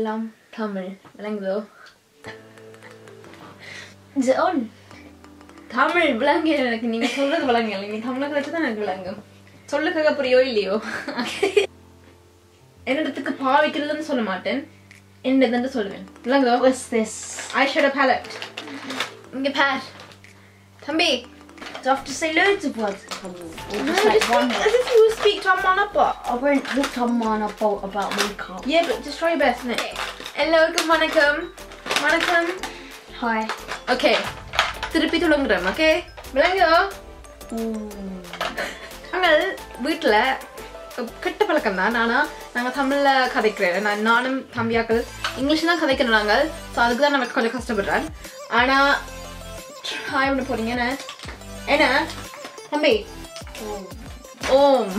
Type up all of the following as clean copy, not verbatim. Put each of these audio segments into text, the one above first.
எல்லாம் தமிழ் விளங்குதோ? ஜோன் தமிழ் விளங்கு எனக்கு. நீங்க சொல்றது விளங்கல. நீங்க தமிழை கழிச்சு தான் எனக்கு விளங்கும். சொல்லுக்காக புரியோ இல்லையோ? என்னிடத்துக்கு பாவிக்கிறதுன்னு சொல்ல மாட்டேன், என்னதுன்னு சொல்லுவேன். விளங்குதோ? What's this? Eyeshadow palette. இங்க பார் தம்பி. Do I have to say loads of words? No, just as if you speak to Manappa. I won't talk to Manappa about makeup. Yeah, but just try your best, innit? Hello, good vanakkam. Vanakkam. Hi. Okay. திருப்பி தொடங்குறோம். Okay? விளங்குதோ? நாங்கள் வீட்டுல கெட்ட பழக்கம் தான். ஆனா நாங்க தமிழ்ல கதைக்கிறேன். நானும் தம்பியாக்கள் இங்கிலீஷ் தான் கதைக்கிறோம் நாங்கள். ஸோ அதுக்கு தான் நம்ம கொஞ்சம் கஷ்டப்படுறேன். ஆனா ட்ரை பண்ண போறீங்க என்ன தம்பி? ஓம்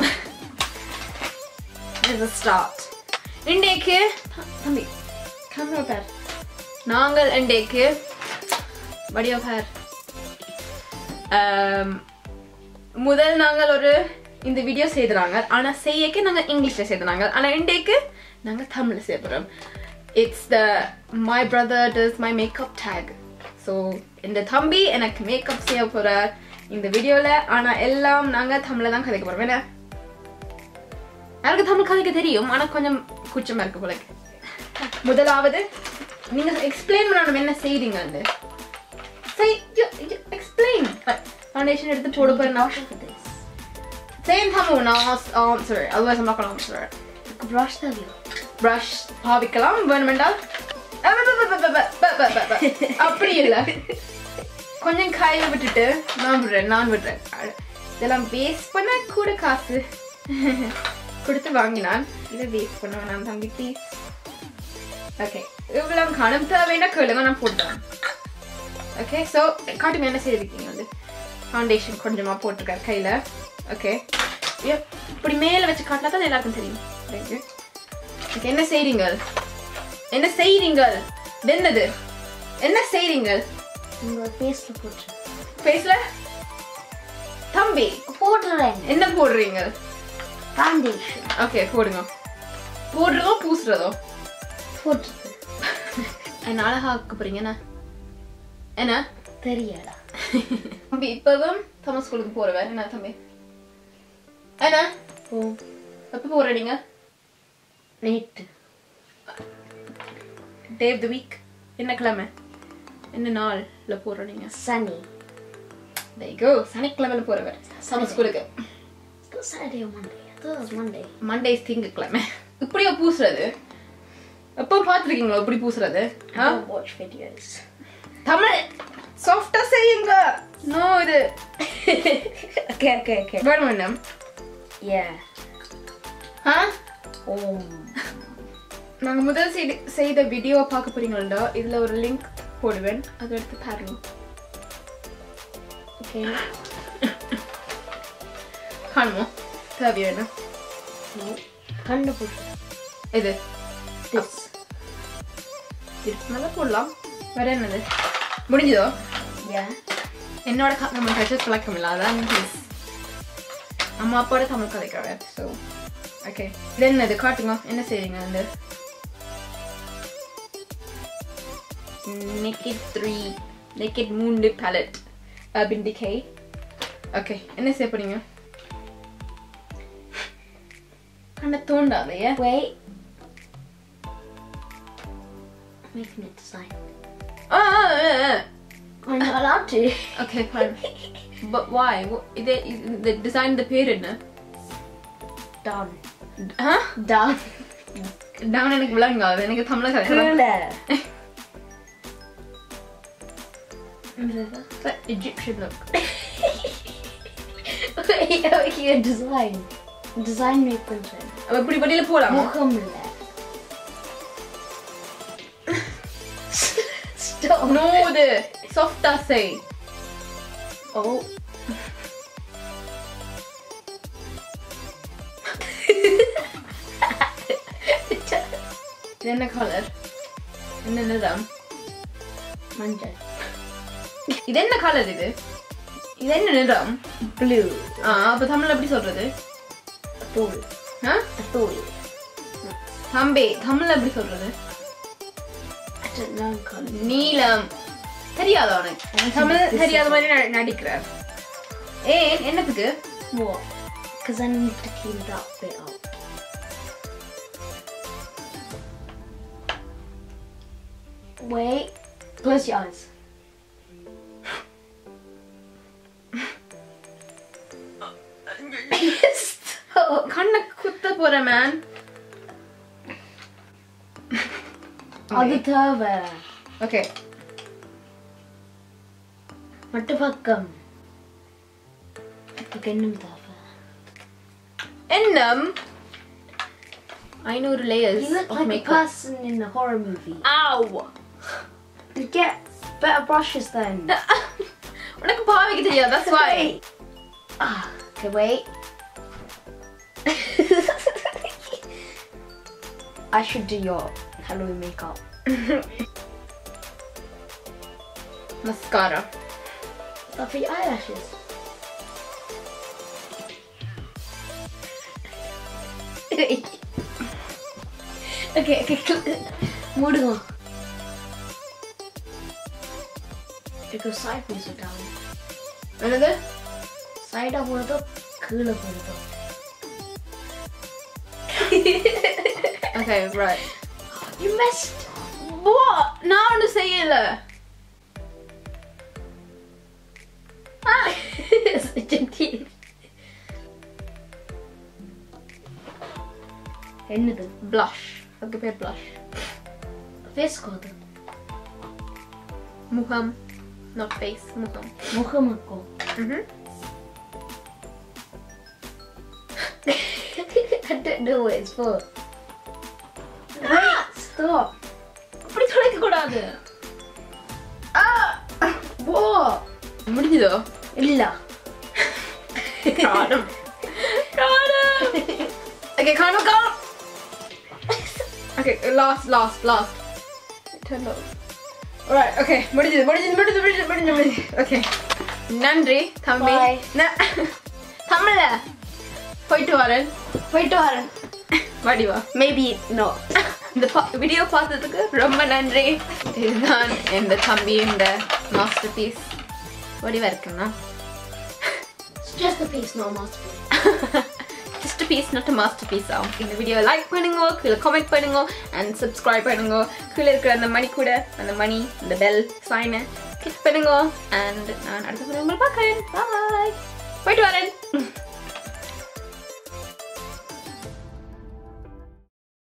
is a start. இன்றைக்கு தம்பி கேமரா பார். நாங்கள் இன்றைக்கு வடிவ பார். முதல் நாங்கள் ஒரு இந்த வீடியோ செய்துறாங்க. ஆனா செய்யக்கு நாங்க இங்கிலீஷ்ல செய்துறாங்க. ஆனா இன்றைக்கு நாங்க தமிழ்ல செய்ய போறோம். It's the my brother does my makeup tag. So இந்த தம்பி எனக்கு மேக்கப் செய்ய போற இந்த வீடியோல. ஆனா எல்லாம் நாங்க தமிழ்ல தான் கதைக்க போறோம். என்ன எனக்கு தமிழ் கதைக்க தெரியும், ஆனா கொஞ்சம் கூச்சமா இருக்கு போல. முதலாவது நீங்க எக்ஸ்பிளைன் பண்ணணும் என்ன செய்றீங்கன்னு. Explain. Foundation எடுத்து போட போறேன். Say in Tamil now, answer it. Otherwise I'm not going to answer it. Brush the view. Brush பாவிக்கலாம் வேணுமெண்டா. அப்படி இல்ல, கொஞ்சம் கையில விட்டுட்டு நான் விடுறேன். இதெல்லாம் வேஸ்ட் பண்ண கூட காசு கொடுத்து வாங்கினான். இதை வேஸ்ட் பண்ண வேணாம் தம்பி ப்ளீஸ். ஓகே, இவ்வளவு காணும் தேவைன்னா கேளுங்க, நான் போட்டுறேன். ஓகே, ஸோ காட்டுங்க என்ன செய்திருக்கீங்க. வந்து ஃபவுண்டேஷன் கொஞ்சமா போட்டிருக்காரு கையில. ஓகே, இப்படி மேல வச்சு காட்டினா தான் எல்லாருக்கும் தெரியும். ஓகே, என்ன செய்றீங்க? என்ன செய்றீங்க? என்னது என்ன செய்றீங்க? உங்க ஃபேஸ்ல போட்டு. ஃபேஸ்ல தம்பி போடுறேன். என்ன போடுறீங்க? ஃபவுண்டேஷன். ஓகே, போடுங்க. போடுறதோ பூசுறதோ? போடுறது. என்ன அழகா ஆக்க போறீங்க? என்ன தெரியல தம்பி. இப்பவும் தமிழ் ஸ்கூலுக்கு போறவன் என்ன தம்பி? என்ன எப்ப போற நீங்க? நேத்து. டே ஆஃப் தி வீக் என்ன கிழமை என்ன நாள்ல போற நீங்க? சனி. there you go. சனிக்கிழமைல போறவர் தமிழ் ஸ்கூலுக்கு. Saturday or Monday? I thought it was Monday. Monday is திங்கட்கிழமை. இப்படியா பூசுறது? எப்போ பாத்துருக்கீங்களா இப்படி பூசுறது? I don't watch videos. Tamil சாஃப்ட்டா செய்யுங்க. நோ இது. Okay. வேணும். Yeah. நாங்க முதல் செய்த வீடியோ பார்க்க போறீங்களா? இதுல ஒரு லிங்க் போடுவேன், அதை எடுத்து பாருங்க. Okay. காணுமோ? தேவையா என்ன? கண்டுபிடிச்சு. இது This. இதுக்கு மேல போடலாம். வேற என்னது முடிஞ்சதோ? Yeah. என்னோட நம்ம கட்சி பழக்கம் இல்லை, அதான் ப்ளீஸ். அம்மா அப்பாவோட தமிழ் கதைக்காக. ஸோ ஓகே, இது என்னது காட்டுங்க. என்ன செய்றீங்க? வந்து Naked 3 palette Urban Decay. Okay, என்ன செய்ய போறீங்க? கண்ண தோண்டாதையா? Wait. Making a design. I'm not allowed to. Okay, fine. But why? The design the பேர் என்ன? Done. Down. Down எனக்கு விளங்காது. எனக்கு தமிழ்ல கதை. Egyptian look. Wait, okay, design. Design make content. அப்ப இப்படி படியில போலாம். முகம் இல்ல. Stop. No, the soft say. Oh. இது என்ன கலர்? என்ன நிறம்? மஞ்சள். இது என்ன கலர்? இது என்ன நிறம்? Blue. அப்ப தமிழ்ல எப்படி சொல்றது? தூள். தூள். தம்பி தமிழ்ல எப்படி சொல்றது? don't know color. நீலம் தெரியாத உனக்கு தமிழ் தெரியாத மாதிரி நடிக்கிறார் ஏன் என்னத்துக்கு What? Because I need to clean that bit up. Wait. Close your eyes. கண்ணை குத்த போற மேன் அது தேவை. ஓகே மட்டு பக்கம். எனக்கு இன்னும் தேவை. எண்ணம் 500 layers You look of like makeup. a person in a horror movie. Ow! You get better brushes then. உனக்கு பாவைக்கு தெரியாது, that's why. Okay, wait. I should do your Halloween makeup. Mascara. Is that for your eyelashes? Okay. Moving on. It goes sideways or down. Another? Side up one up, cool up one up. Okay, right. You messed. What? நான் ஒண்ணு செய்யல. Such a team. என்னது? Blush. அதுக்கு பேர் blush. Face கோது. முகம். Not face, முகம். முகமக்கோ. I don't know what it's for. Wait, stop. அப்படி தொலைக்க கூடாது. Whoa. முடிஞ்சதோ? இல்ல. காணும். Okay, காணும். Okay, last. Turn off. Alright, okay. முடிஞ்சது. Okay. நன்றி தம்பி. தமிழ்ல போயிட்டு வரேன். வடிவா. Maybe not. இந்த வீடியோ பார்த்ததுக்கு ரொம்ப நன்றி. இதுதான் இந்த தம்பி இந்த மாஸ்டர் பீஸ். வடிவா இருக்குன்னா It's just a piece, not a masterpiece. just a piece, not a masterpiece. இந்த வீடியோ லைக் பண்ணுங்க, கீழே கமெண்ட் பண்ணுங்க and subscribe பண்ணுங்க. கீழே இருக்கிற அந்த மணி கூட அந்த மணி இந்த பெல் சைனை கிளிக் பண்ணுங்க and நான் அடுத்த வீடியோவில் பார்க்கிறேன். Bye. போயிட்டு வரேன்.